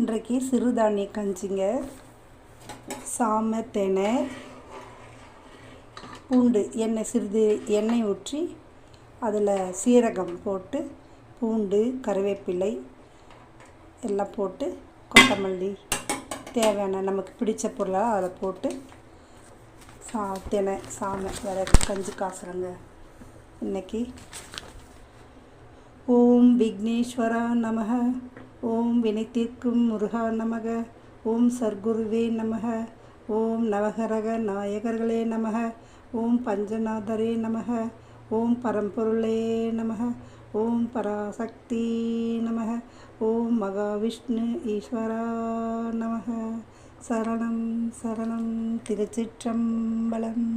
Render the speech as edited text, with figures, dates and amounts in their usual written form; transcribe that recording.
இன்றைக்கு சிறுதானிய கஞ்சிங்க. சாமை, தெனை, பூண்டு, சிறிது எண்ணெய் ஊற்றி அதில் சீரகம் போட்டு, பூண்டு, கருவேப்பிலை எல்லாம் போட்டு, கொத்தமல்லி தேவையான நமக்கு பிடித்த பொருளாக அதில் போட்டு தெனை, சாமை வேறு கஞ்சி காசுறங்க இன்றைக்கி. ஓம் விக்னேஸ்வரா நமக. ஓம் வினைத்தீர்க்கும் முருகா நமக. ஓம் சர்க்குருவே நமக. ஓம் நவகரக நாயகர்களே நமக. ஓம் பஞ்சநாதரே நமக. ஓம் பரம்பொருளே நமக. ஓம் பராசக்தி நமக. ஓம் மகாவிஷ்ணு ஈஸ்வரா நமக. சரணம் சரணம். திருச்சிற்றம்பலம்.